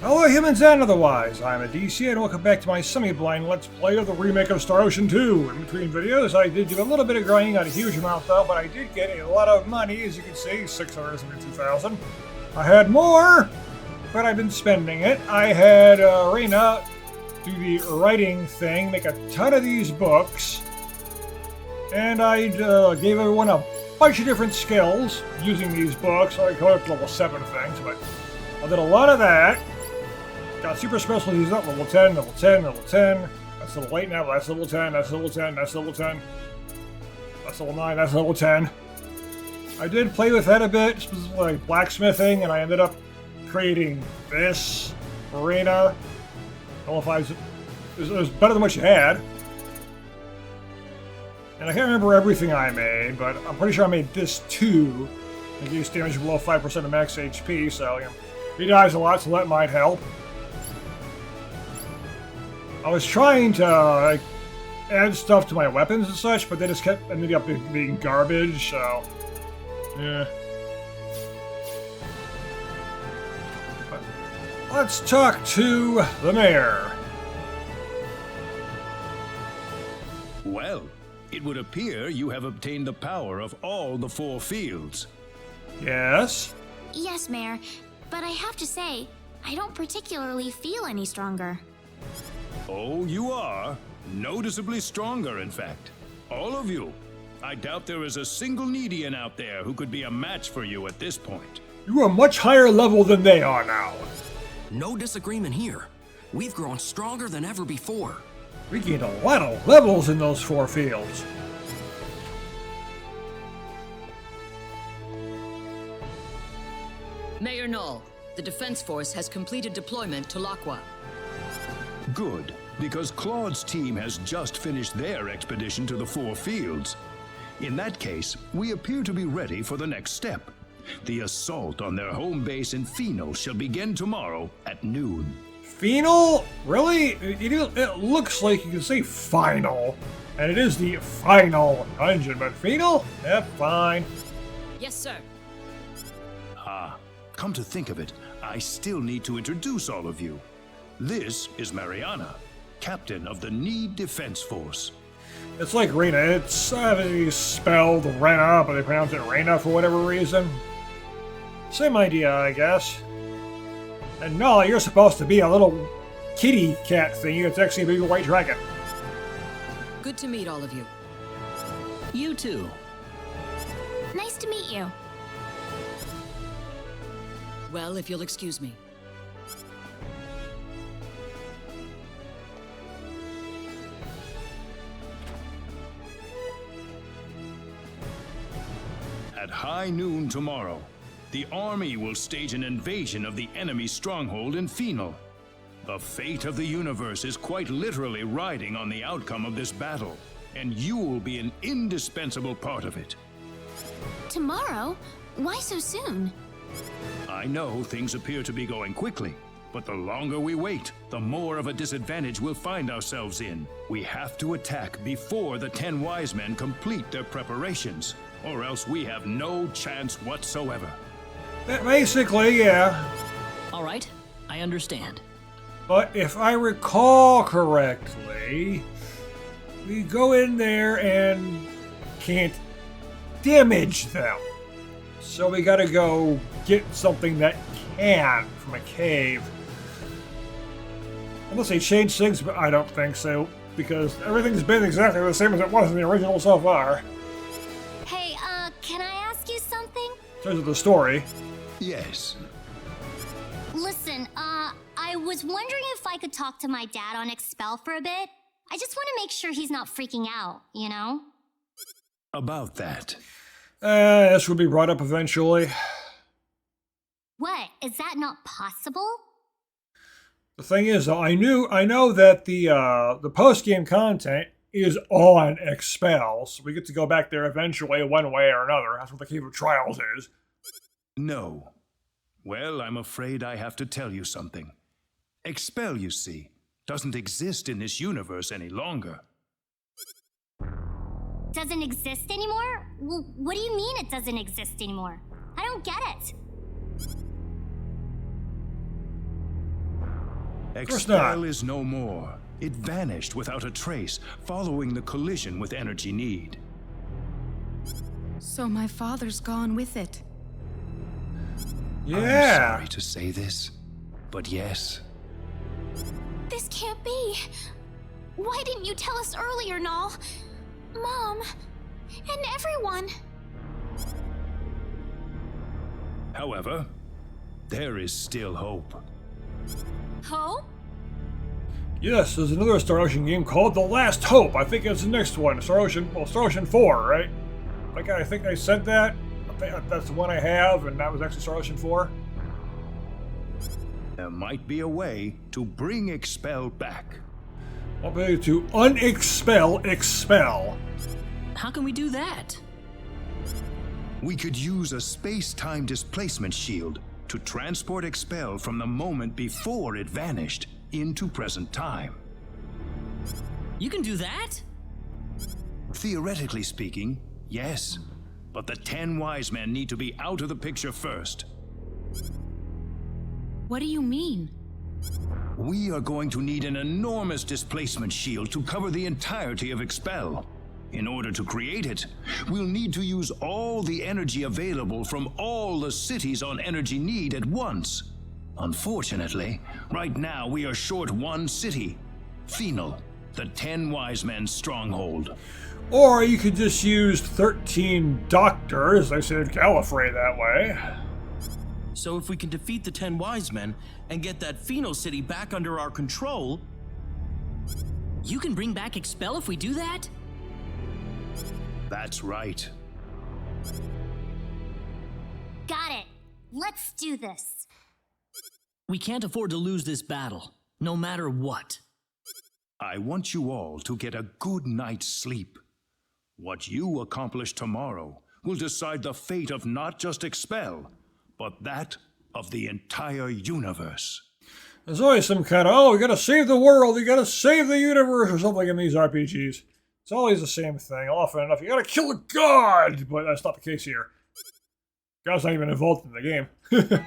Hello humans and otherwise, I'm Addie and welcome back to my semi-blind Let's Play of the remake of Star Ocean 2. In between videos, I did do a little bit of grinding, not a huge amount though, but I did get a lot of money, as you can see, 672,000. I had more, but I've been spending it. I had Rena do the writing thing, make a ton of these books, and I gave everyone a bunch of different skills using these books. I go up to level 7 things, but I did a lot of that. Got super specialties up, level 10, level 10, level 10. That's level 8 now, that's level 10, that's level 10, that's level 10. That's level 9, that's level 10. I did play with that a bit, specifically like blacksmithing, and I ended up creating this arena. I don't know if it was better than what you had. And I can't remember everything I made, but I'm pretty sure I made this too. It gives damage below 5% of max HP, so you know, he dies a lot, so that might help. I was trying to add stuff to my weapons and such, but they just kept ending up being garbage, so yeah. But let's talk to the mayor. Well, it would appear you have obtained the power of all the 4 fields. Yes? Yes, Mayor, but I have to say, I don't particularly feel any stronger. Oh, you are. Noticeably stronger, in fact. All of you. I doubt there is a single Needian out there who could be a match for you at this point. You are much higher level than they are now. No disagreement here. We've grown stronger than ever before. We gained a lot of levels in those 4 fields. Mayor Null, the Defense Force has completed deployment to Lakwa. Good, because Claude's team has just finished their expedition to the 4 fields. In that case, we appear to be ready for the next step. The assault on their home base in Phenol shall begin tomorrow at noon. Phenol? Really? It looks like you can say final. And it is the final dungeon, but Phenol? Yeah, fine. Yes, sir. Ah, come to think of it, I still need to introduce all of you. This is Mariana, captain of the Need Defense Force. It's like Rena. It's spelled Rena, but they pronounce it Rena for whatever reason. Same idea, I guess. And no, you're supposed to be a little kitty cat thingy. It's actually a big white dragon. Good to meet all of you. You too. Nice to meet you. Well, if you'll excuse me. At high noon tomorrow, the army will stage an invasion of the enemy stronghold in Phenol. The fate of the universe is quite literally riding on the outcome of this battle, and you will be an indispensable part of it. Tomorrow? Why so soon? I know things appear to be going quickly, but the longer we wait, the more of a disadvantage we'll find ourselves in. We have to attack before the 10 wise men complete their preparations, or else we have no chance whatsoever. Basically, yeah. All right, I understand. But if I recall correctly, we go in there and can't damage them. So we gotta go get something that can from a cave. Unless they changed things, but I don't think so, because everything's been exactly the same as it was in the original so far. Hey, can I ask you something? In terms of the story. Yes. Listen, I was wondering if I could talk to my dad on Expel for a bit. I just want to make sure he's not freaking out, you know? About that. This will be brought up eventually. What? Is that not possible? The thing is, though, I know that the post-game content is on Expel, so we get to go back there eventually, one way or another. That's what the Cave of Trials is. No. Well, I'm afraid I have to tell you something. Expel, you see, doesn't exist in this universe any longer. Doesn't exist anymore? Well, what do you mean it doesn't exist anymore? I don't get it. course not. Expel is no more. It vanished without a trace, following the collision with Energy Need. So my father's gone with it. I'm Yeah. sorry to say this, but yes. This can't be. Why didn't you tell us earlier, Null? Mom, and everyone. However, there is still hope. Hope? Yes, there's another Star Ocean game called The Last Hope. I think it's the next one. Star Ocean 4, right? Like, I think I said that. I think that's the one I have, and that was actually Star Ocean 4. There might be a way to bring Expel back. I'll be able to unexpel expel. How can we do that? We could use a space-time displacement shield to transport Expel from the moment before it vanished into present time. You can do that? Theoretically speaking, yes. But the 10 wise men need to be out of the picture first. What do you mean? We are going to need an enormous displacement shield to cover the entirety of Expel. In order to create it, we'll need to use all the energy available from all the cities on Energy Need at once. Unfortunately, right now we are short one city, Phenol, the 10 wise men's stronghold. Or you could just use 13 doctors. I said Gallifrey that way. So if we can defeat the 10 wise men and get that Phenol city back under our control... You can bring back Expel if we do that? That's right. Got it. Let's do this. We can't afford to lose this battle, no matter what. I want you all to get a good night's sleep. What you accomplish tomorrow will decide the fate of not just Expel, but that of the entire universe. There's always some kind of, we gotta save the world, you gotta save the universe, or something in these RPGs. It's always the same thing. Often enough, you gotta kill a god! But that's not the case here. God's not even involved in the game.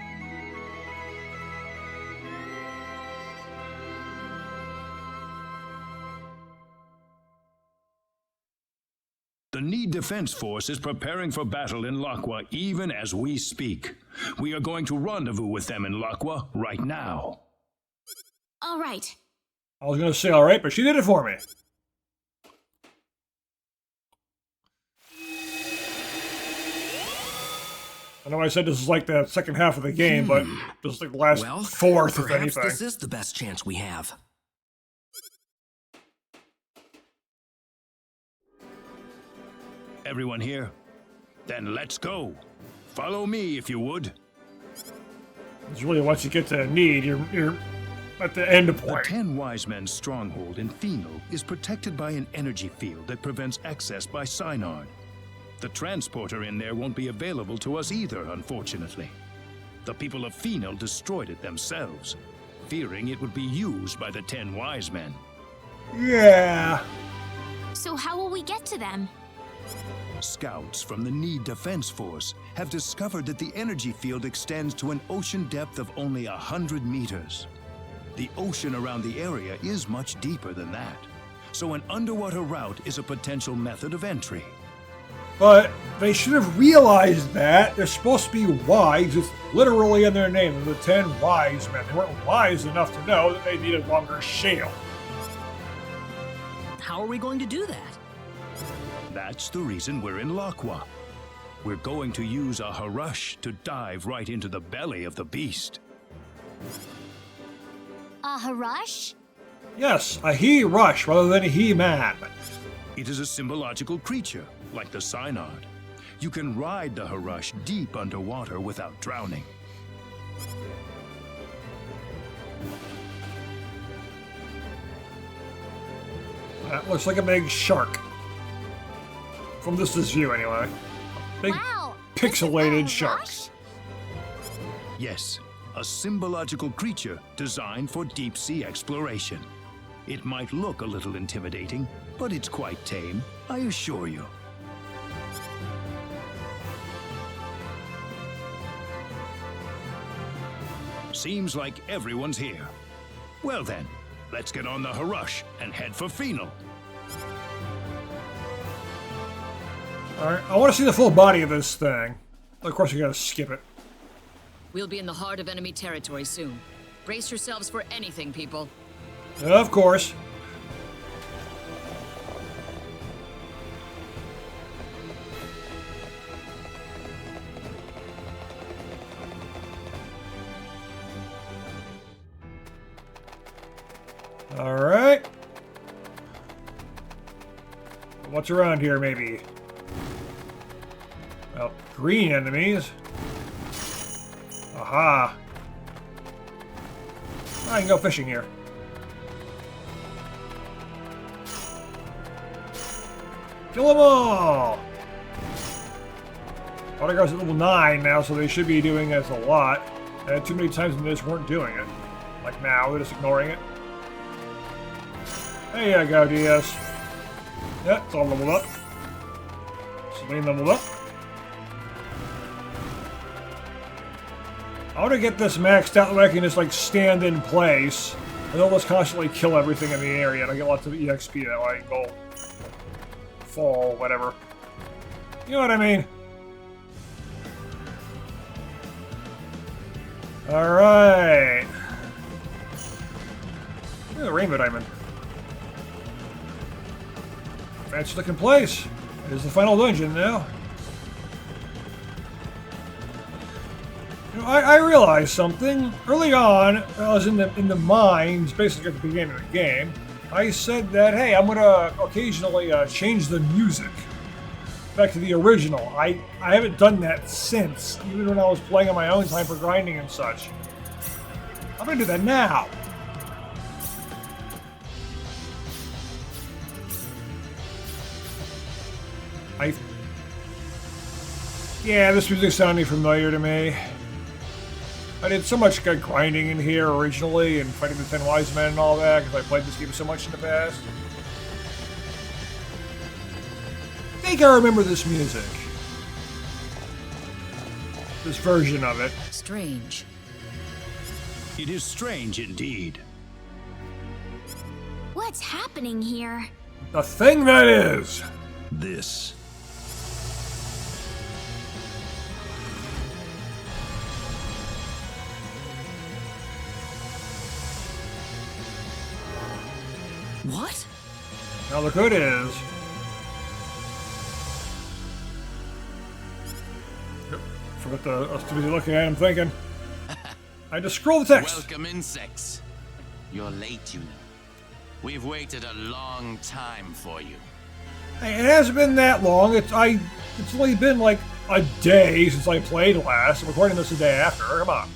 The Need Defense Force is preparing for battle in Laqua even as we speak. We are going to rendezvous with them in Laqua right now. All right. I was gonna say alright, but she did it for me. I know I said this is like the second half of the game, but this is like the last Well, fourth, if perhaps anything. this is the best chance we have. Everyone here? Then let's go. Follow me if you would. It's really once you get to Need, you're at the end The point. 10 Wise Men's stronghold in Phenol is protected by an energy field that prevents access by Synard. The transporter in there won't be available to us either, unfortunately. The people of Phenol destroyed it themselves, fearing it would be used by the 10 Wise Men. Yeah. So how will we get to them? Scouts from the Need Defense Force have discovered that the energy field extends to an ocean depth of only 100 meters. The ocean around the area is much deeper than that, so an underwater route is a potential method of entry. But they should have realized that. They're supposed to be wise. It's literally in their name. They're the 10 wise men. They weren't wise enough to know that they needed longer sail. How are we going to do that? That's the reason we're in Laqua. We're going to use a Harush to dive right into the belly of the beast. A Harush? Yes, a he-rush rather than a he-man. It is a symbological creature, like the Synard. You can ride the Harush deep underwater without drowning. That looks like a big shark. From this view, anyway. Big Wow. pixelated This is a sharks. Yes, a symbological creature designed for deep-sea exploration. It might look a little intimidating, but it's quite tame, I assure you. Seems like everyone's here. Well then, let's get on the Harush and head for Phenol. Alright, I want to see the full body of this thing. Of course, you gotta skip it. We'll be in the heart of enemy territory soon. Brace yourselves for anything, people. Of course. Alright. What's around here, maybe? Well, green enemies. Aha. I can go fishing here. Kill them all! Autograph at level 9 now, so they should be doing this a lot. I had too many times when they just weren't doing it. Like now, they're just ignoring it. There you go, DS. Yeah, it's all leveled up. Celine leveled up. I want to get this maxed out so I can just like stand in place and almost constantly kill everything in the area, and I get lots of EXP that way. Gold, fall, whatever. You know what I mean? All right. Look at the rainbow diamond. Fancy looking place. Here's the final dungeon now. You know, I realized something. Early on, I was in the mines, basically at the beginning of the game. I said that, hey, I'm gonna occasionally change the music back to the original. I haven't done that since, even when I was playing on my own time for grinding and such. I'm gonna do that now. Yeah, this music sounded familiar to me. I did so much good grinding in here originally and fighting the 10 Wise Men and all that because I played this game so much in the past. I think I remember this music. This version of it. Strange. It is strange indeed. What's happening here? The thing that is. This. What? Now look who it is. Yep. Forgot to. I was too busy looking at him thinking. I just scroll the text. Welcome, insects. You're late, you know. We've waited a long time for you. Hey, it hasn't been that long. It's only been like a day since I played last. I'm recording this the day after. Come on.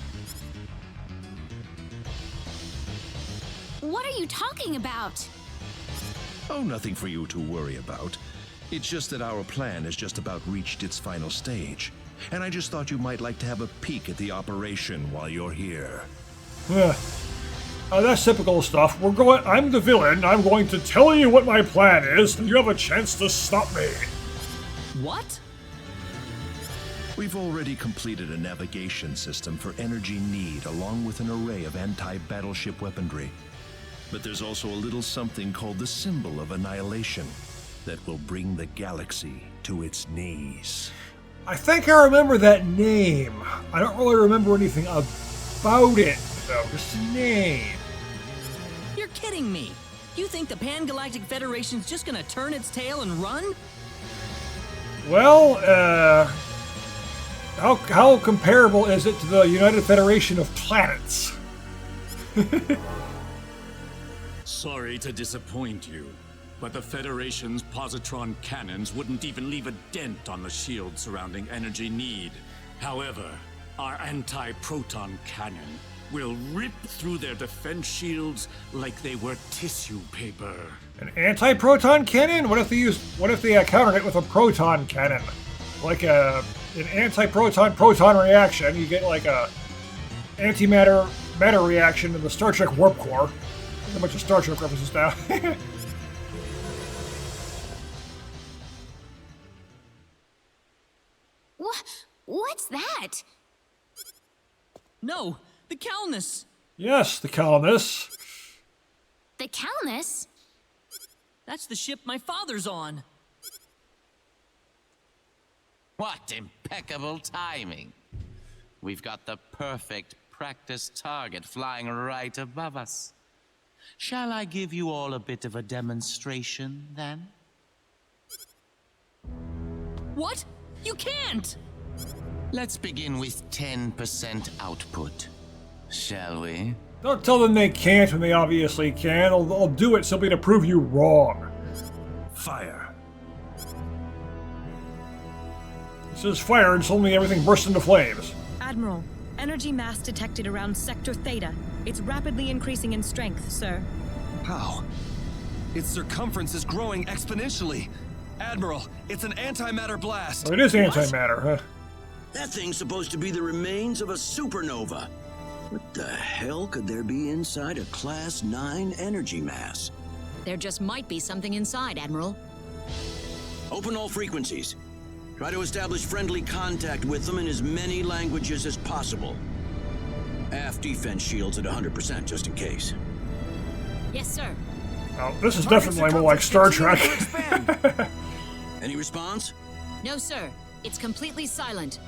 What are you talking about? Oh, nothing for you to worry about. It's just that our plan has just about reached its final stage. And I just thought you might like to have a peek at the operation while you're here. That's typical stuff. I'm the villain. I'm going to tell you what my plan is, and you have a chance to stop me. What? We've already completed a navigation system for energy need, along with an array of anti-battleship weaponry. But there's also a little something called the Symbol of Annihilation that will bring the galaxy to its knees. I think I remember that name. I don't really remember anything about it, though. Just the name. You're kidding me. You think the Pan-Galactic Federation's just gonna turn its tail and run? Well, how comparable is it to the United Federation of Planets? Sorry to disappoint you, but the Federation's positron cannons wouldn't even leave a dent on the shield surrounding energy need. However, our anti-proton cannon will rip through their defense shields like they were tissue paper. An anti-proton cannon? What if they countered it with a proton cannon? Like an anti-proton reaction. You get like a antimatter matter reaction in the Star Trek warp core. There's a bunch of Star Trek references now. What's that? No, the Calnus. Yes, the colonists. The Calnus? That's the ship my father's on. What impeccable timing. We've got the perfect practice target flying right above us. Shall I give you all a bit of a demonstration, then? What? You can't! Let's begin with 10% output, shall we? Don't tell them they can't when they obviously can. They'll do it simply to prove you wrong. Fire. It says fire and suddenly everything bursts into flames. Admiral, energy mass detected around Sector Theta. It's rapidly increasing in strength, sir. How? Its circumference is growing exponentially. Admiral, it's an antimatter blast. Oh, it is antimatter, huh? That thing's supposed to be the remains of a supernova. What the hell could there be inside a Class 9 energy mass? There just might be something inside, Admiral. Open all frequencies. Try to establish friendly contact with them in as many languages as possible. Aft defense shields at 100%, just in case. Yes, sir. Oh, this is definitely more like Star Trek. Any response? No, sir. It's completely silent.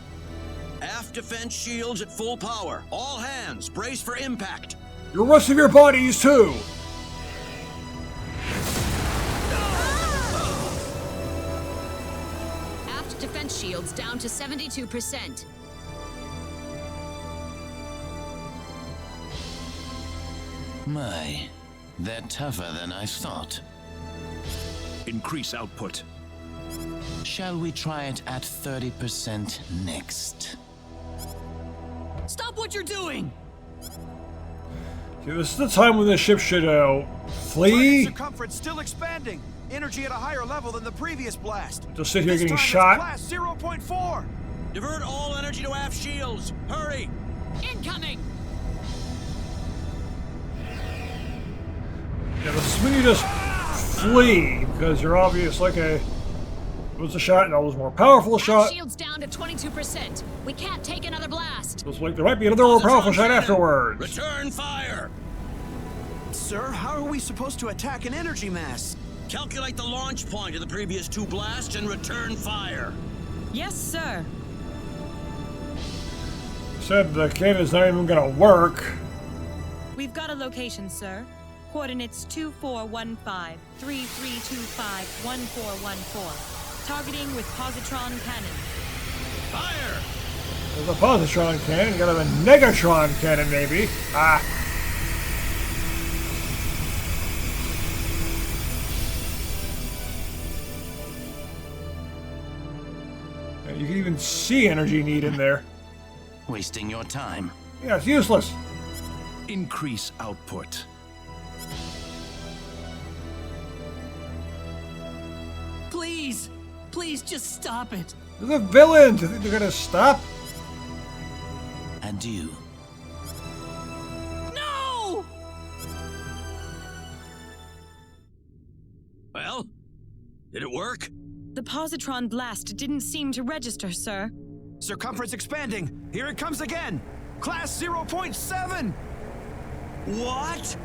Aft defense shields at full power. All hands, brace for impact. The rest of your bodies, too. Aft defense shields down to 72%. My, they're tougher than I thought. Increase output. Shall we try it at 30% next? Stop what you're doing! See, this is the time when the ship should, flee. Target circumference still expanding. Energy at a higher level than the previous blast. Just sit here This getting time it's shot. Class 0.4. Divert all energy to aft shields. Hurry! Incoming! Yeah, this is when you just flee, because you're obvious like a... It was a shot, and that was a more powerful shot. Shields down to 22%. We can't take another blast. Looks like there might be another more powerful shot afterwards. Return fire! Sir, how are we supposed to attack an energy mass? Calculate the launch point of the previous two blasts and return fire. Yes, sir. Said the cannon's not even gonna work. We've got a location, sir. Coordinates 2415 3325 1414. Targeting with positron cannon. Fire! There's a positron cannon, got a negatron cannon maybe. Ah. And you can even see energy need in there. Wasting your time. Yeah, it's useless. Increase output. Please! Please, just stop it! They're the villains! You think they're gonna stop? Adieu. No! Well, did it work? The positron blast didn't seem to register, sir. Circumference expanding. Here it comes again. Class 0.7. What?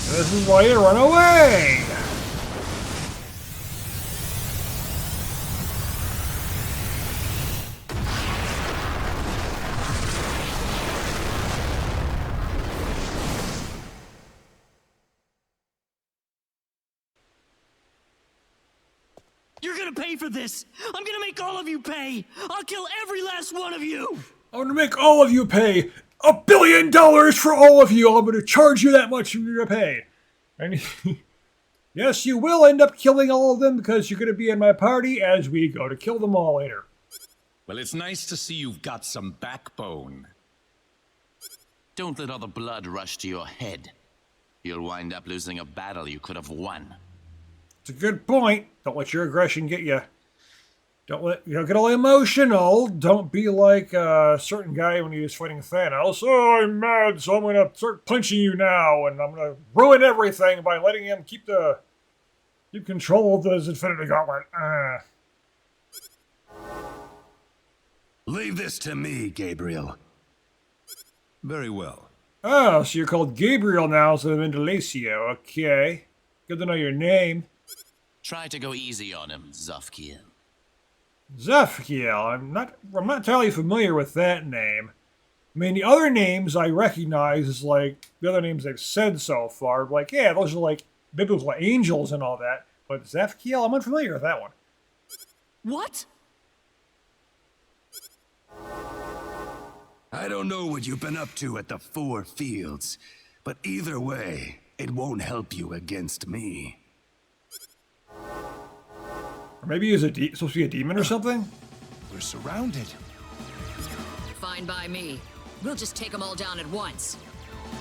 This is why you run away! You're gonna pay for this! I'm gonna make all of you pay! I'll kill every last one of you! I'm gonna make all of you pay $1 billion for all of you! I'm gonna charge you that much and you're gonna pay. And yes, you will end up killing all of them because you're gonna be in my party as we go to kill them all later. Well, it's nice to see you've got some backbone. Don't let all the blood rush to your head. You'll wind up losing a battle you could have won. It's a good point. Don't let your aggression get you. Don't get all emotional. Don't be like a certain guy when he was fighting Thanos. Oh, I'm mad, so I'm gonna start punching you now, and I'm gonna ruin everything by letting him keep control of his Infinity Gauntlet. Leave this to me, Gabriel. Very well. Oh, so you're called Gabriel now instead of Indalecio. Okay. Good to know your name. Try to go easy on him, Zufkiel. Zefkiel. I'm not entirely familiar with that name. I mean, the other names I recognize is like the other names they've said so far. Like, yeah, those are like biblical angels and all that. But Zefkiel, I'm unfamiliar with that one. What? I don't know what you've been up to at the Four Fields, but either way, it won't help you against me. Or maybe he's supposed to be a demon or something? We're surrounded. Fine by me. We'll just take them all down at once.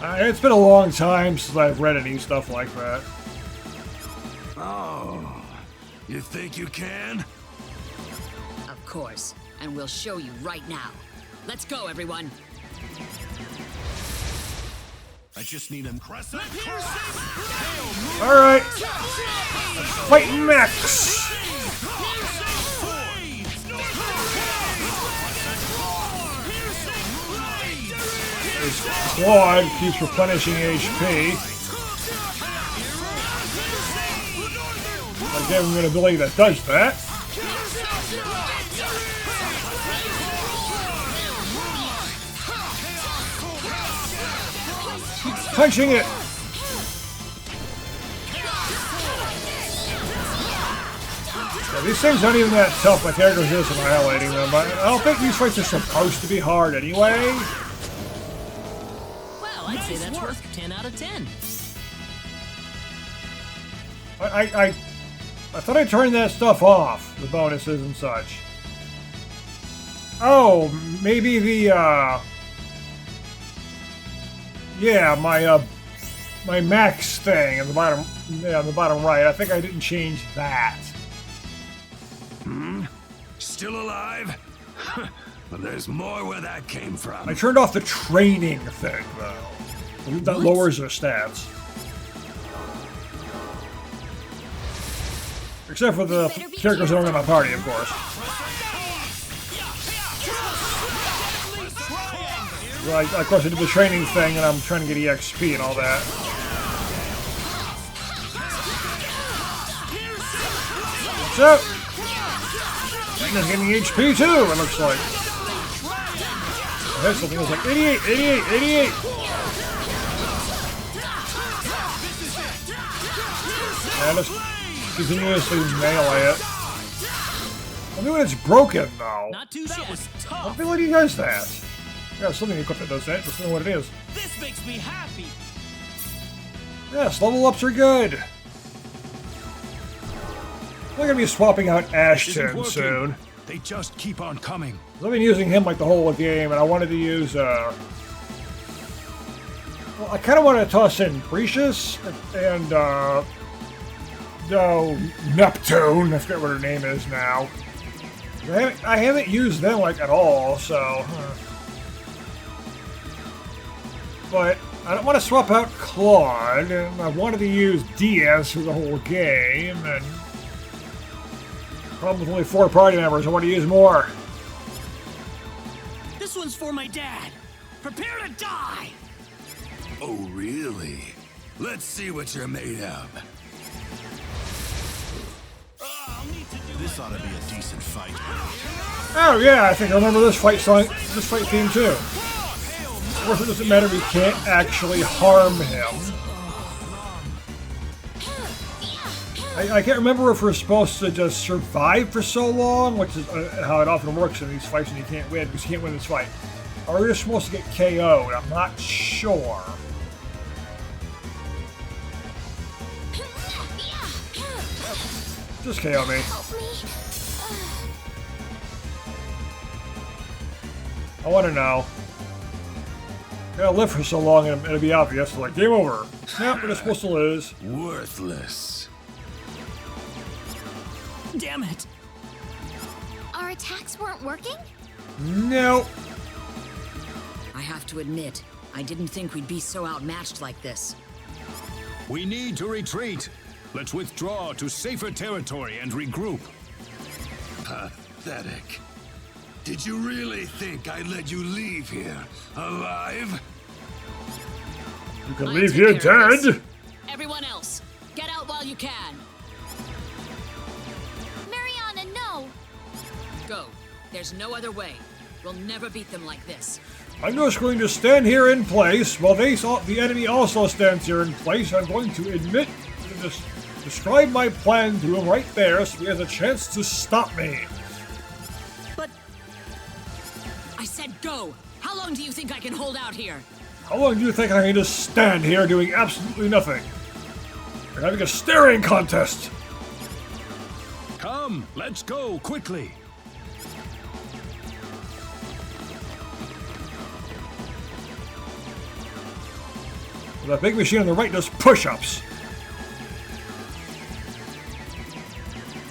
It's been a long time since I've read any stuff like that. Oh, you think you can? Of course, and we'll show you right now. Let's go, everyone. I just need a crescent. Alright. Fight Max! Claude keeps replenishing HP. I gave him an ability that does that. Punching it! Yeah, these things aren't even that tough. My character's just annihilating them, but I don't think these fights are supposed to be hard anyway. Well, I'd say that's worth 10 out of 10. I thought I turned that stuff off, the bonuses and such. Oh, maybe the, yeah, my max thing on the bottom, yeah, on the bottom right. I think I didn't change that. Still alive? Well, there's more where that came from. I turned off the training thing, though. That lowers their stats. Except for the characters that aren't in my party, of course. Well, of course, I did the training thing, and I'm trying to get EXP and all that. So, Rena's getting HP too, it looks like. There's something else like 88, 88, 88! Yeah, just continuously melee it. I mean, when it's broken, though. Not too bad. That was tough. I feel like he does that. Yeah, something equipped that does that, just know what it is. This makes me happy. Yes, level ups are good. We're gonna be swapping out Ashton soon. They just keep on coming. I've been using him like the whole game, and I wanted to use, well, I kind of want to toss in Precious and, no, Neptune. I forget what her name is now. I haven't used them, like, at all, so... But I don't want to swap out Claude, and I wanted to use Diaz for the whole game, and... Problem with only 4 party members, I want to use more. This one's for my dad. Prepare to die! Oh, really? Let's see what you're made of. This ought to be a decent fight. Oh yeah, I think I remember this fight song, this fight theme too. Of course, it doesn't matter if you can't actually harm him. I can't remember if we're supposed to just survive for so long, which is how it often works in these fights when you can't win, because you can't win this fight. Or we're supposed to get KO'd, I'm not sure. Just KO me. I want to know. Gotta live for so long and it'll be obvious, like, game over. Yep, we're just supposed to lose. Worthless. Damn it. Our attacks weren't working? No. I have to admit, I didn't think we'd be so outmatched like this. We need to retreat. Let's withdraw to safer territory and regroup. Pathetic. Did you really think I'd let you leave here alive? You can leave here dead. Everyone else, get out while you can. Mariana, no! Go. There's no other way. We'll never beat them like this. I'm just going to stand here in place while the enemy also stands here in place. I'm going to describe my plan to him right there so he has a chance to stop me. But I said go. How long do you think I can hold out here? How long do you think I can just stand here doing absolutely nothing? We're having a staring contest. Come, let's go, quickly. The big machine on the right does push-ups.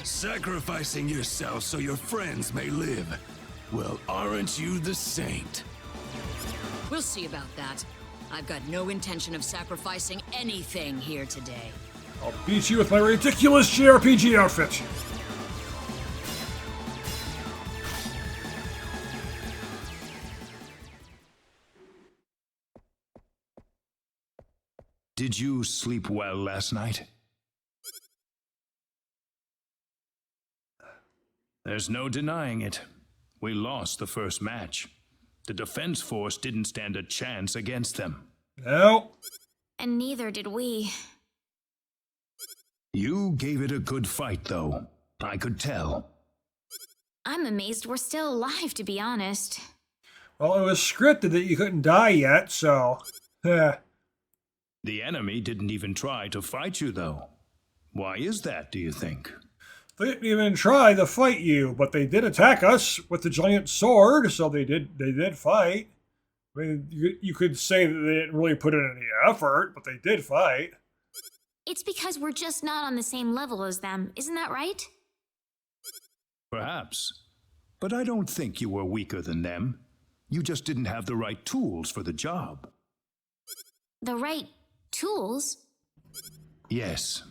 Sacrificing yourself so your friends may live. Well, aren't you the saint? We'll see about that. I've got no intention of sacrificing anything here today. I'll beat you with my ridiculous JRPG outfit. Did you sleep well last night? There's no denying it. We lost the first match. The defense force didn't stand a chance against them. No. And neither did we. You gave it a good fight, though. I could tell. I'm amazed we're still alive, to be honest. Well, it was scripted that you couldn't die yet, so... The enemy didn't even try to fight you, though. Why is that, do you think? They didn't even try to fight you, but they did attack us with the giant sword, so they did fight. I mean, you could say that they didn't really put in any effort, but they did fight. It's because we're just not on the same level as them, isn't that right? Perhaps. But I don't think you were weaker than them. You just didn't have the right tools for the job. The right tools? Yes.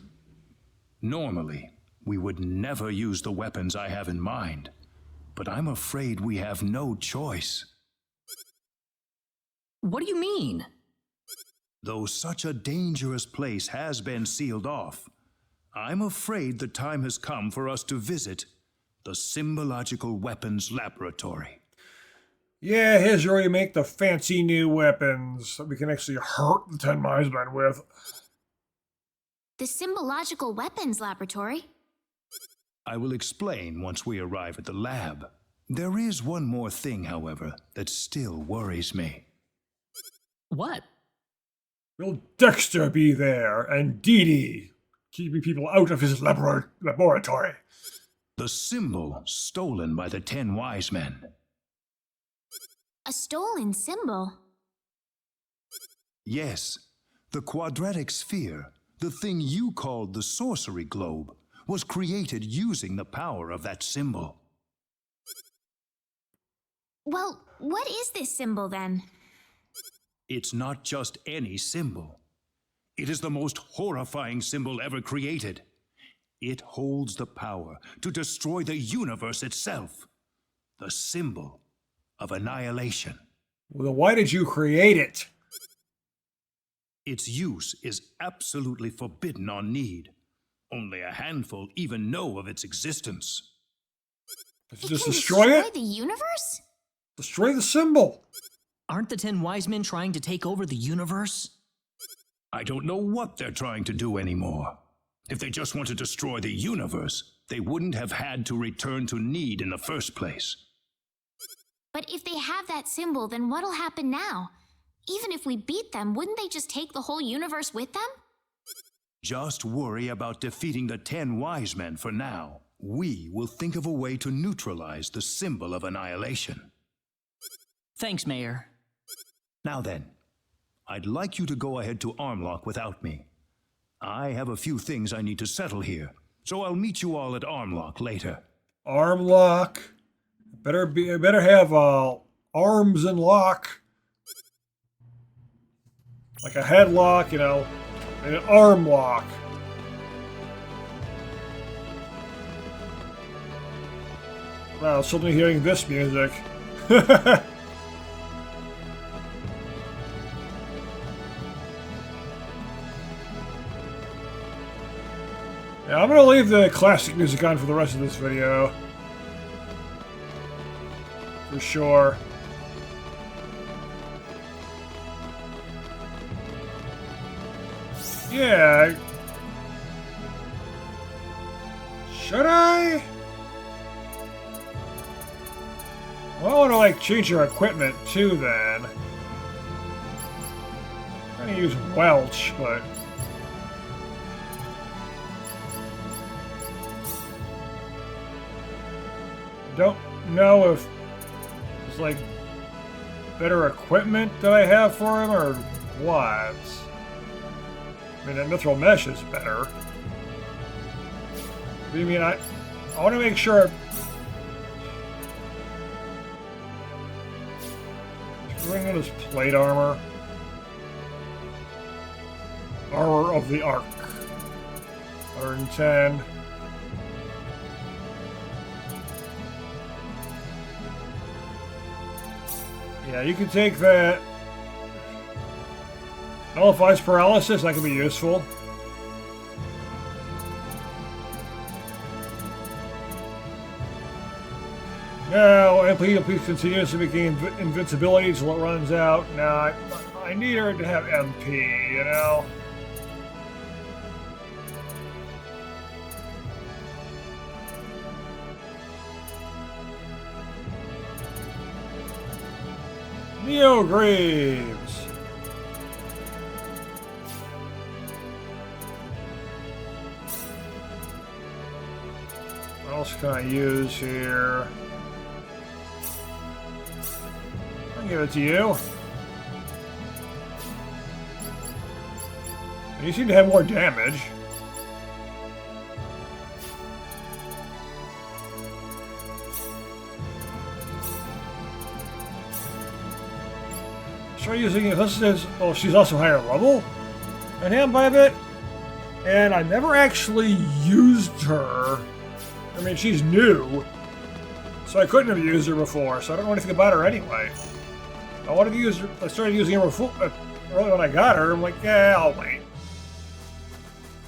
Normally, we would never use the weapons I have in mind. But I'm afraid we have no choice. What do you mean? Though such a dangerous place has been sealed off, I'm afraid the time has come for us to visit the Symbological Weapons Laboratory. Yeah, here's where we make the fancy new weapons that we can actually hurt the 10 Wise Men with. The Symbological Weapons Laboratory? I will explain once we arrive at the lab. There is one more thing, however, that still worries me. What? Will Dexter be there and Dee Dee, keeping people out of his laboratory? The symbol stolen by the 10 Wise Men. A stolen symbol? Yes, the quadratic sphere, the thing you called the sorcery globe, was created using the power of that symbol. Well, what is this symbol then? It's not just any symbol. It is the most horrifying symbol ever created. It holds the power to destroy the universe itself. The symbol of annihilation. Well, then why did you create it? Its use is absolutely forbidden on Need. Only a handful even know of its existence. Let's just destroy it? The universe? Destroy the symbol. Aren't the 10 Wise Men trying to take over the universe? I don't know what they're trying to do anymore. If they just want to destroy the universe, they wouldn't have had to return to Need in the first place. But if they have that symbol, then what'll happen now? Even if we beat them, wouldn't they just take the whole universe with them? Just worry about defeating the 10 Wise Men for now. We will think of a way to neutralize the symbol of annihilation. Thanks, Mayor. Now then, I'd like you to go ahead to Armlock without me. I have a few things I need to settle here, so I'll meet you all at Armlock later. Armlock? Better have arms and lock. Like a headlock, you know, and an arm lock. Wow, suddenly hearing this music. Yeah, I'm gonna leave the classic music on for the rest of this video. For sure. Yeah. Should I? Well, I want to like change your equipment too then. I'm gonna use Welch, but don't know if it's like better equipment that I have for him or what. I mean, that mithril mesh is better. What do you mean? I want to make sure. Bring in his plate armor. Armor of the Ark. 110. Yeah, you can take that. Nullifies paralysis, that can be useful. Now, MP continues to gain invincibility until it runs out. Now, I need her to have MP, you know? Neo Greaves. What else can I use here? I'll give it to you. You seem to have more damage. Try using it. This is, oh, she's also higher level than him by a bit. And I never actually used her. I mean, she's new. So I couldn't have used her before, so I don't know anything about her anyway. I wanted to use her, I started using her before, early when I got her. I'm like, yeah, I'll wait.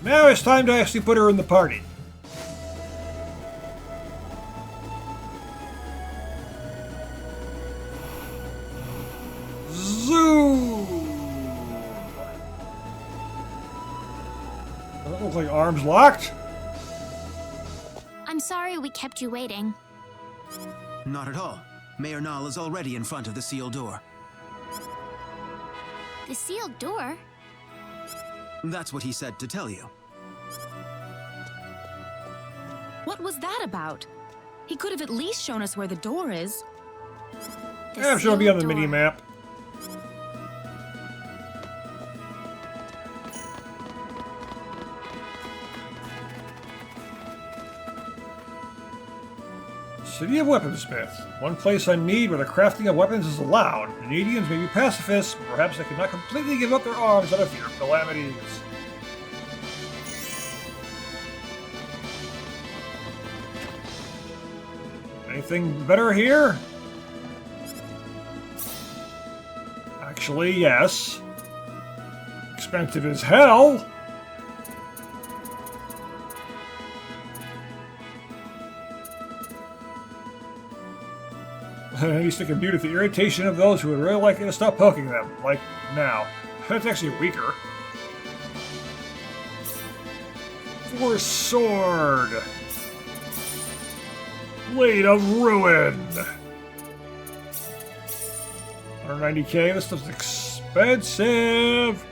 Now it's time to actually put her in the party. Zoom! Does that look like arms locked? I'm sorry we kept you waiting. Not at all. Mayor Nall is already in front of the sealed door. The sealed door? That's what he said to tell you. What was that about? He could have at least shown us where the door is. Yeah, she'll be on the mini map. City of Weaponsmith. One place on Need where the crafting of weapons is allowed. The Needians may be pacifists, but perhaps they cannot completely give up their arms out of fear of calamities. Anything better here? Actually, yes. Expensive as hell. He's taking mute at the irritation of those who would really like you to stop poking them. Like now. That's actually weaker. Force Sword. Blade of Ruin. 190k. This stuff's expensive.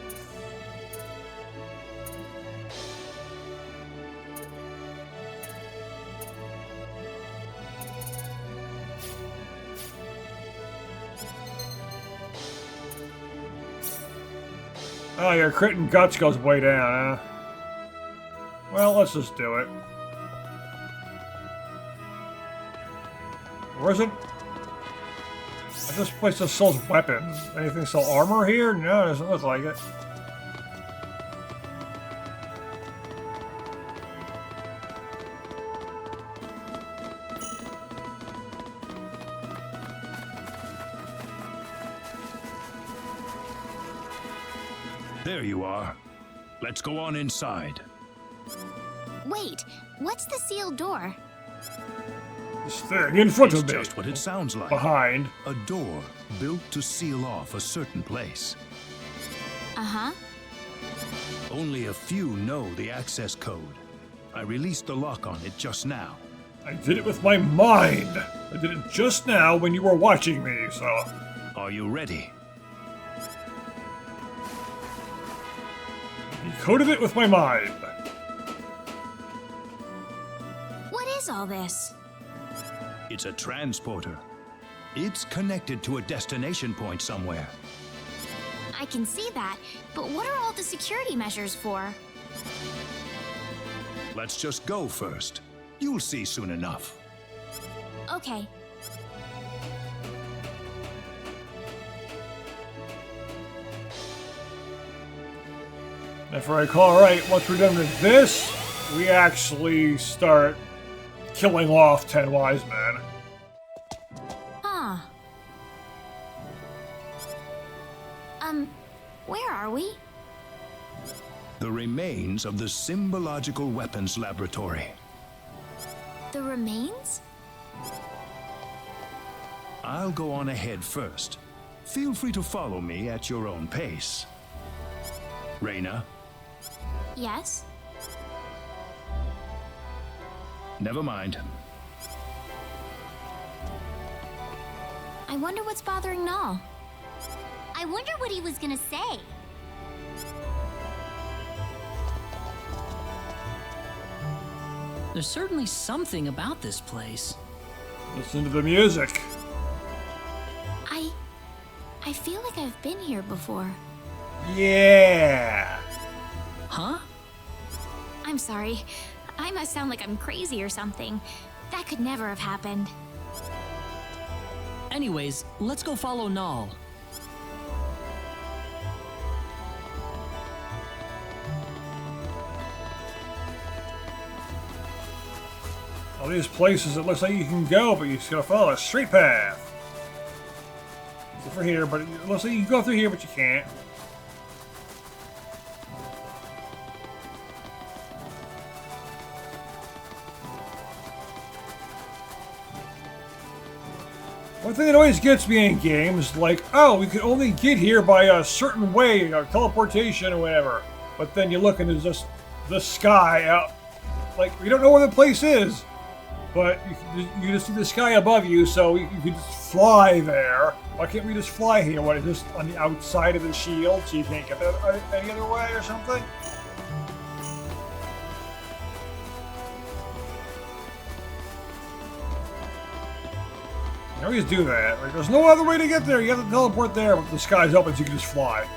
Oh, your crit and guts goes way down, huh? Well, let's just do it. Where is it? This place just sells weapons. Anything sell armor here? No, it doesn't look like it. There you are. Let's go on inside. Wait, what's the sealed door? This thing in front It's of me. just what it sounds like. Behind. A door built to seal off a certain place. Uh-huh. Only a few know the access code. I released the lock on it just now. I did it with my mind. I did it just now when you were watching me, so... Are you ready? Decoded it with my mind. What is all this? It's a transporter. It's connected to a destination point somewhere. I can see that, but what are all the security measures for? Let's just go first. You'll see soon enough. Okay. If I recall right, once we're done with this, we actually start killing off 10 wise men. Huh. Where are we? The remains of the Symbological Weapons Laboratory. The remains? I'll go on ahead first. Feel free to follow me at your own pace. Rena, Yes? never mind. I wonder what's bothering Null. I wonder what he was gonna say. There's certainly something about this place. Listen to the music. I feel like I've been here before. Yeah. Huh? I'm sorry. I must sound like I'm crazy or something. That could never have happened. Anyways, let's go follow Null. All these places it looks like you can go, but you just gotta follow a straight path. Except for here, but it looks like you can go through here, but you can't. One thing that always gets me in games, like, oh, we can only get here by a certain way, teleportation or whatever. But then you look and there's just the sky out. Like, we don't know where the place is. But you just see the sky above you, so you can just fly there. Why can't we just fly here? What, is this on the outside of the shield, so you can't get there any other way or something? You always do that. Like, there's no other way to get there. You have to teleport there, but the sky's open, so you can just fly.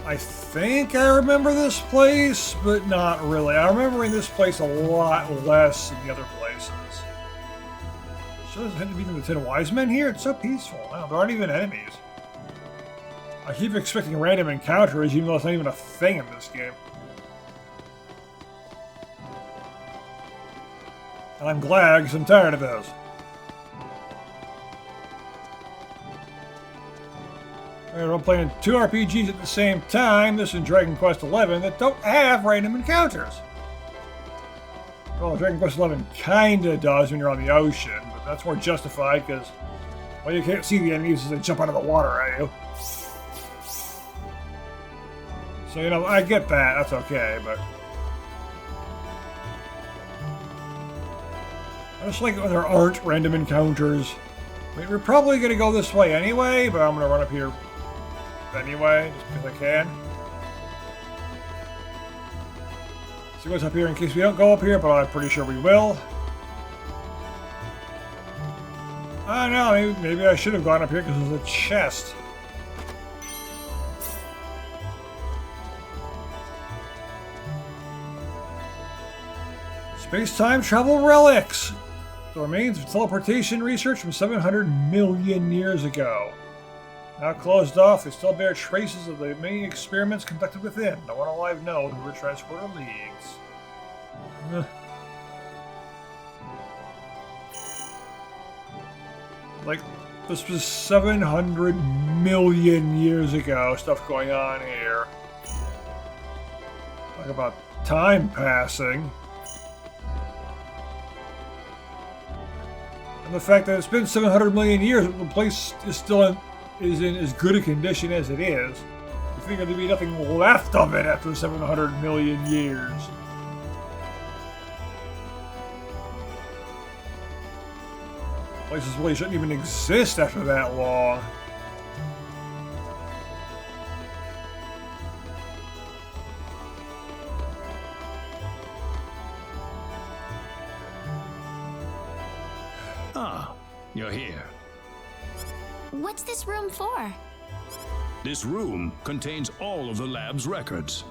I think I remember this place, but not really. I'm remembering this place a lot less than the other places. Sure doesn't have to be the 10 wise men here. It's so peaceful. Wow, there aren't even enemies. I keep expecting random encounters, even though it's not even a thing in this game. And I'm glad, because I'm tired of those. Alright, I'm playing 2 RPGs at the same time, this and Dragon Quest XI, that don't have random encounters. Well, Dragon Quest XI kinda does when you're on the ocean, but that's more justified because, well, you can't see the enemies as they jump out of the water at you. So, you know, I get that, that's okay, but... I just like it when there aren't random encounters. I mean, we're probably gonna go this way anyway, but I'm gonna run up here anyway, just because I can. See what's up here in case we don't go up here, but I'm pretty sure we will. I don't know, maybe I should have gone up here because there's a chest. Space-time travel relics! The remains of teleportation research from 700 million years ago. Now closed off, they still bear traces of the many experiments conducted within. No one alive knows where the transporter leads. Like, this was 700 million years ago, stuff going on here. Talk about time passing. And the fact that it's been 700 million years, the place is still in as good a condition as it is. You figure there'd be nothing left of it after 700 million years. Places really shouldn't even exist after that long. Ah, you're here. What's this room for? This room contains all of the lab's records.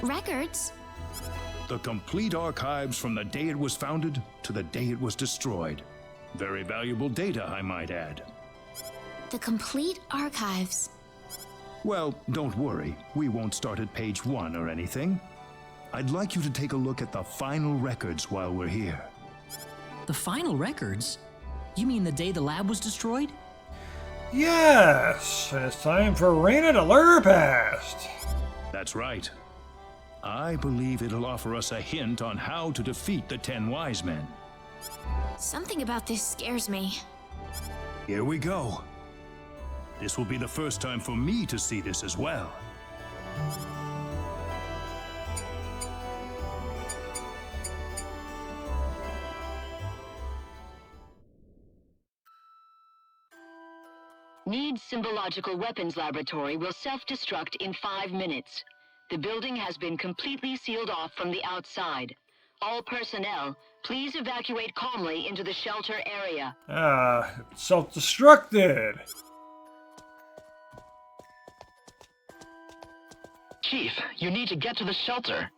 Records? The complete archives from the day it was founded to the day it was destroyed. Very valuable data, I might add. The complete archives. Well, don't worry. We won't start at page 1 or anything. I'd like you to take a look at the final records while we're here. The final records? You mean the day the lab was destroyed? Yes, and it's time for Rena to learn her past. That's right. I believe it'll offer us a hint on how to defeat the 10 Wise Men. Something about this scares me. Here we go. This will be the first time for me to see this as well. Need Symbological Weapons Laboratory will self-destruct in 5 minutes. The building has been completely sealed off from the outside. All personnel, please evacuate calmly into the shelter area. Self-destructed. Chief, you need to get to the shelter.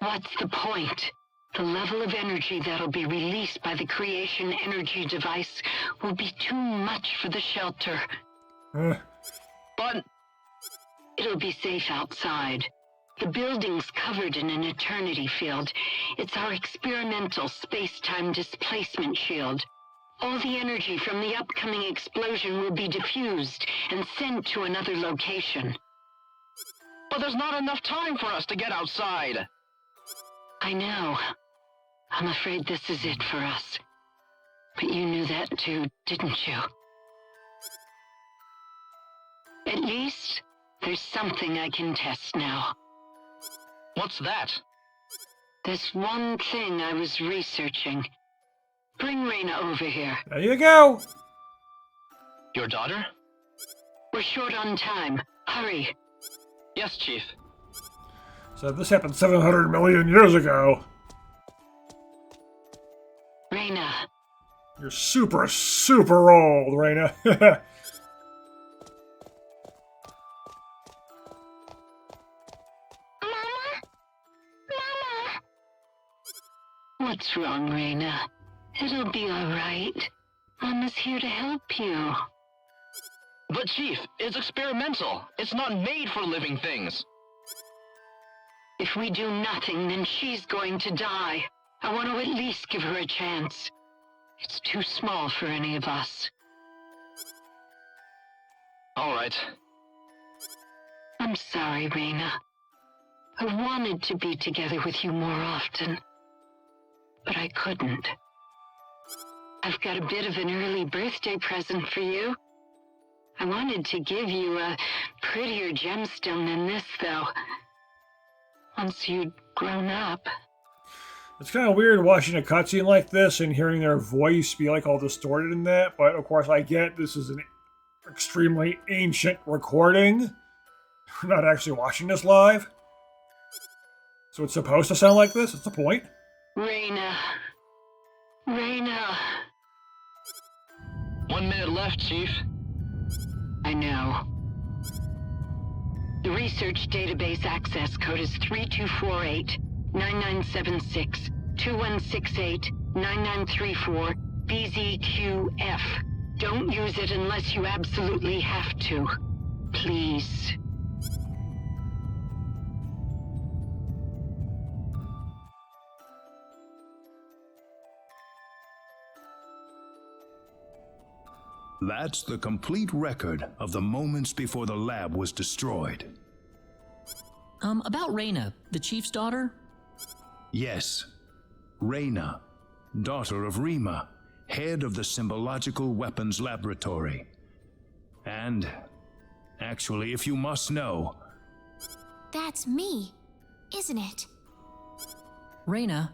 What's the point? The level of energy that'll be released by the creation energy device will be too much for the shelter. But it'll be safe outside. The building's covered in an eternity field. It's our experimental space-time displacement shield. All the energy from the upcoming explosion will be diffused and sent to another location. But there's not enough time for us to get outside. I know. I'm afraid this is it for us. But you knew that too, didn't you? At least, there's something I can test now. What's that? This one thing I was researching. Bring Rena over here. There you go. Your daughter? We're short on time. Hurry. Yes, Chief. So this happened 700 million years ago. Rena. You're super, super old, Rena. What's wrong, Rena? It'll be all right. Mama's here to help you. But Chief, it's experimental. It's not made for living things. If we do nothing, then she's going to die. I want to at least give her a chance. It's too small for any of us. All right. I'm sorry, Rena. I wanted to be together with you more often, but I couldn't. I've got a bit of an early birthday present for you. I wanted to give you a prettier gemstone than this, though. Once you'd grown up. It's kind of weird watching a cutscene like this and hearing their voice be like all distorted in that, but of course I get this is an extremely ancient recording. We're not actually watching this live. So it's supposed to sound like this? That's the point? Rena. Rena. 1 minute left, Chief. I know. The research database access code is 3248-9976-2168-9934 BZQF. Don't use it unless you absolutely have to. Please. That's the complete record of the moments before the lab was destroyed. About Rena, the chief's daughter? Yes. Rena, daughter of Rima, head of the Symbological Weapons Laboratory. And, actually, if you must know... That's me, isn't it? Rena.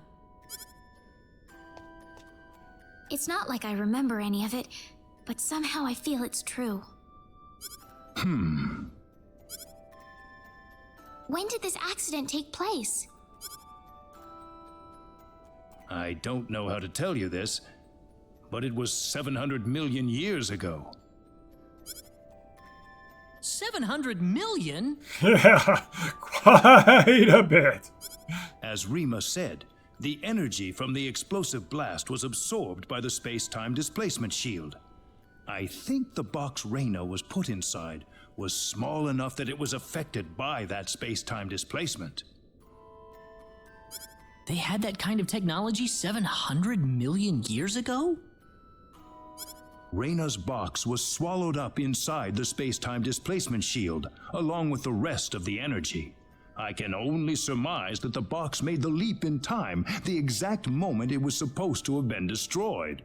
It's not like I remember any of it, but somehow I feel it's true. When did this accident take place? I don't know how to tell you this, but it was 700 million years ago. 700 million? Yeah, quite a bit. As Rima said, the energy from the explosive blast was absorbed by the space-time displacement shield. I think the box Rena was put inside was small enough that it was affected by that space-time displacement. They had that kind of technology 700 million years ago? Rena's box was swallowed up inside the space-time displacement shield, along with the rest of the energy. I can only surmise that the box made the leap in time, the exact moment it was supposed to have been destroyed.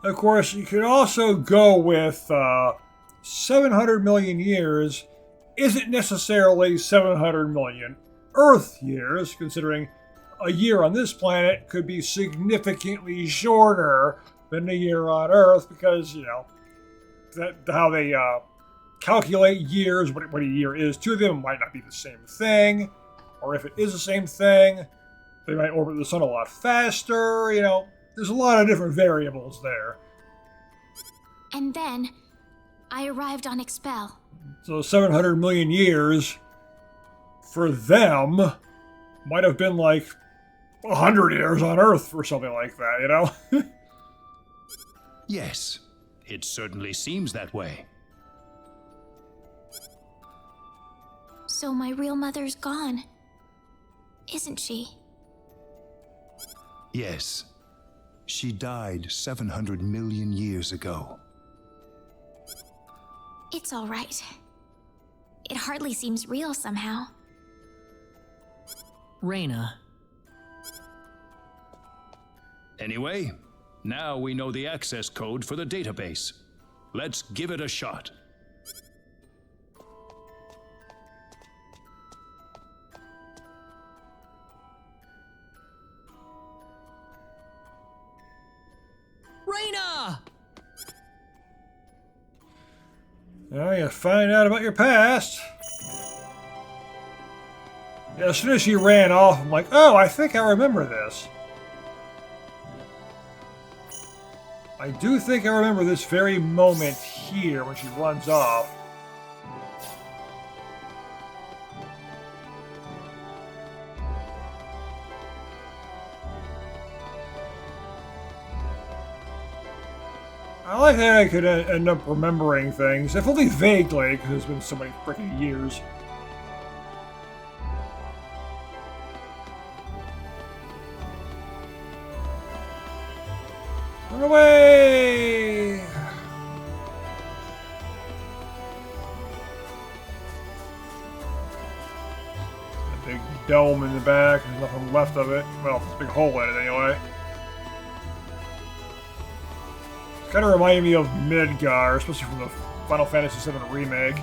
Of course, you could also go with 700 million years isn't necessarily 700 million Earth years, considering a year on this planet could be significantly shorter than a year on Earth, because, you know, how they calculate years, what a year is to them, might not be the same thing. Or if it is the same thing, they might orbit the sun a lot faster, you know. There's a lot of different variables there. And then, I arrived on Expel. So 700 million years, for them, might have been like 100 years on Earth or something like that, you know? Yes, it certainly seems that way. So my real mother's gone, isn't she? Yes. She died 700 million years ago. It's all right. It hardly seems real somehow. Rena. Anyway, now we know the access code for the database. Let's give it a shot. Rena! Now you find out about your past. Yeah, as soon as she ran off, I'm like, oh, I think I remember this. I do think I remember this very moment here when she runs off. I like that I could end up remembering things, if only vaguely, because it's been so many freaking years. Run away! A big dome in the back, there's nothing left of it. Well, there's a big hole in it anyway. Kind of reminded me of Midgar, especially from the Final Fantasy VII Remake.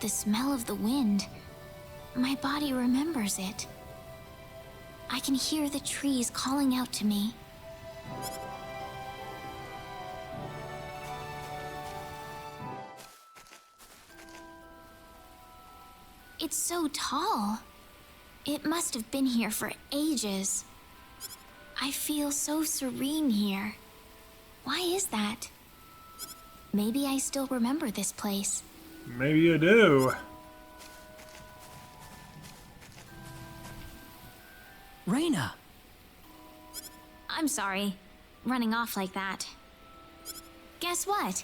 The smell of the wind. My body remembers it. I can hear the trees calling out to me. It's so tall. It must have been here for ages. I feel so serene here. Why is that? Maybe I still remember this place. Maybe you do. Rena! I'm sorry, running off like that. Guess what?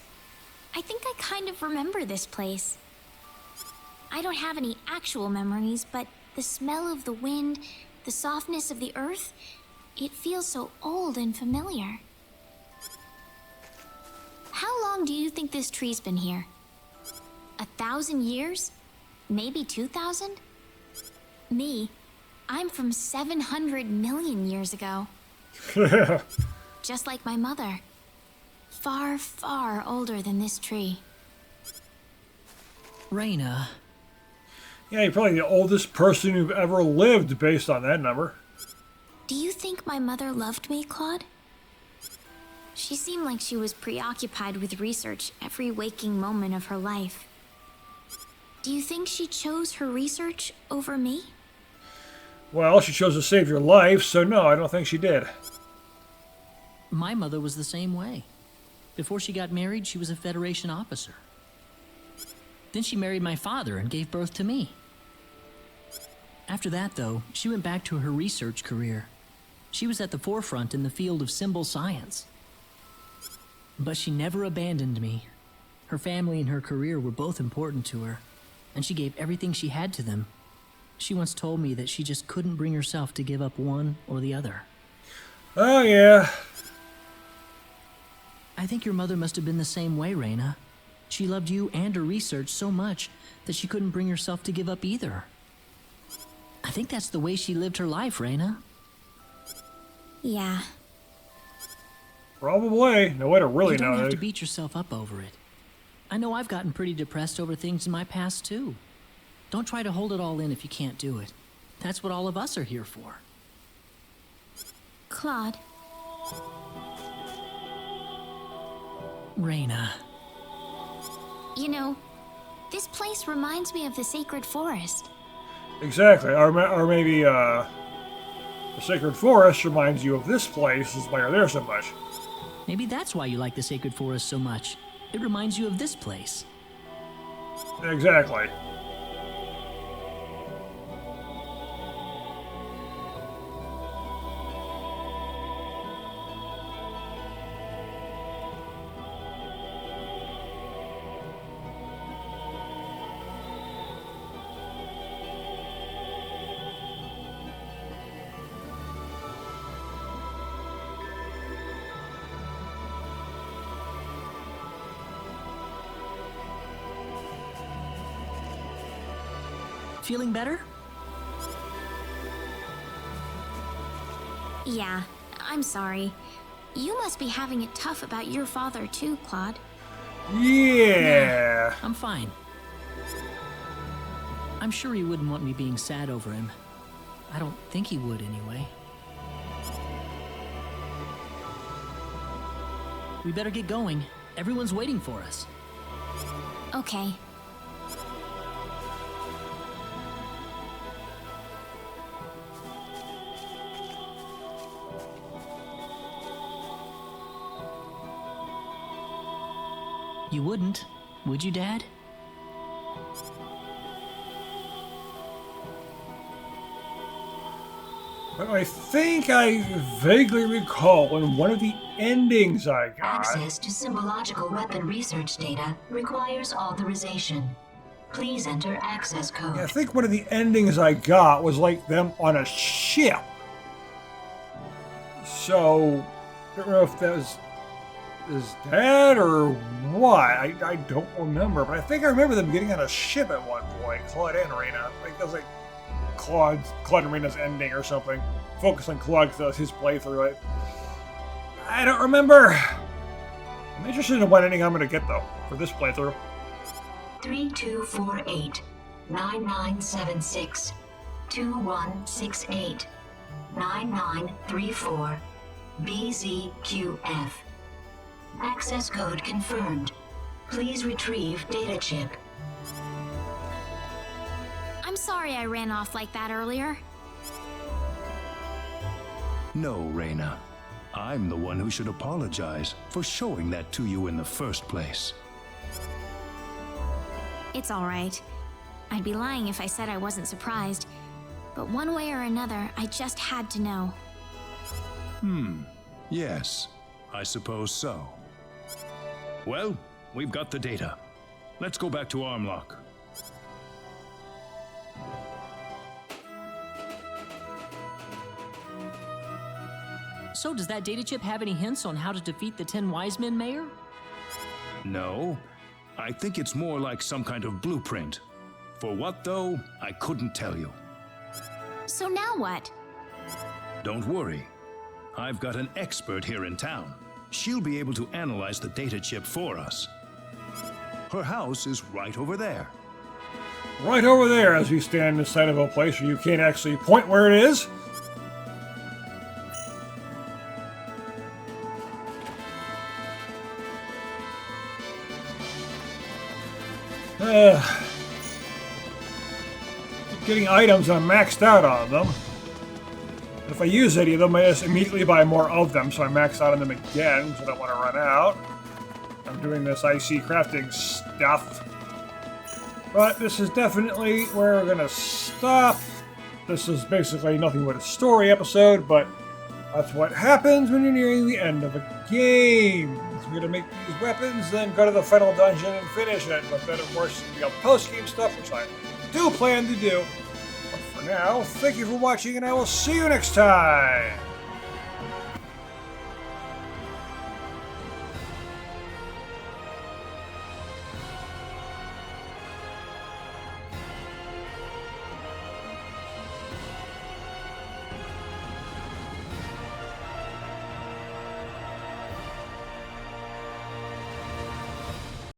I think I kind of remember this place. I don't have any actual memories, but the smell of the wind, the softness of the earth, it feels so old and familiar. How long do you think this tree's been here? 1,000 years? Maybe 2,000? Me, I'm from 700 million years ago. Just like my mother. Far, far older than this tree. Rena. Yeah, you're probably the oldest person who've ever lived based on that number. Do you think my mother loved me, Claude? She seemed like she was preoccupied with research every waking moment of her life. Do you think she chose her research over me? Well, she chose to save your life, so no, I don't think she did. My mother was the same way. Before she got married, she was a Federation officer. Then she married my father and gave birth to me. After that, though, she went back to her research career. She was at the forefront in the field of symbol science. But she never abandoned me. Her family and her career were both important to her, and she gave everything she had to them. She once told me that she just couldn't bring herself to give up one or the other. Oh, yeah. I think your mother must have been the same way, Rena. She loved you and her research so much that she couldn't bring herself to give up either. I think that's the way she lived her life, Rena. Yeah. Probably. No way to really know. You don't have to beat yourself up over it. I know I've gotten pretty depressed over things in my past, too. Don't try to hold it all in if you can't do it. That's what all of us are here for. Claude. Rena. You know, this place reminds me of the sacred forest. Exactly. Or maybe, the sacred forest reminds you of this place, is why you're there so much. Maybe that's why you like the sacred forest so much. It reminds you of this place. Exactly. Feeling better? Yeah, I'm sorry. You must be having it tough about your father too, Claude. Yeah. I'm fine. I'm sure he wouldn't want me being sad over him. I don't think he would anyway. We better get going. Everyone's waiting for us. Okay. You wouldn't, would you, Dad? I think I vaguely recall in one of the endings I got. Access to symbological weapon research data requires authorization. Please enter access code. I think one of the endings I got was like them on a ship. So, I don't know if that was is that or what? I don't remember, but I think I remember them getting on a ship at one point, Claude and Rena. I think that was like Claude and Rena's ending or something. Focus on Claude because that was his playthrough. I don't remember. I'm interested in what ending I'm going to get, though, for this playthrough. 3248 9976 2168 9934 BZQF. Access code confirmed. Please retrieve data chip. I'm sorry I ran off like that earlier. No, Rena. I'm the one who should apologize for showing that to you in the first place. It's all right. I'd be lying if I said I wasn't surprised. But one way or another, I just had to know. Yes, I suppose so. Well, we've got the data. Let's go back to Armlock. So does that data chip have any hints on how to defeat the 10 wise men, Mayor? No. I think it's more like some kind of blueprint. For what, though, I couldn't tell you. So now what? Don't worry. I've got an expert here in town. She'll be able to analyze the data chip for us. Her house is right over there. Right over there, as we stand inside of a place where you can't actually point where it is. Keep getting items and I'm maxed out on them. If I use any of them, I just immediately buy more of them, so I max out on them again, because I don't want to run out. I'm doing this IC crafting stuff. But this is definitely where we're going to stop. This is basically nothing but a story episode, but that's what happens when you're nearing the end of a game. So we're going to make these weapons, then go to the final dungeon and finish it. But then, of course, we got post-game stuff, which I do plan to do. But for now, thank you for watching, and I will see you next time!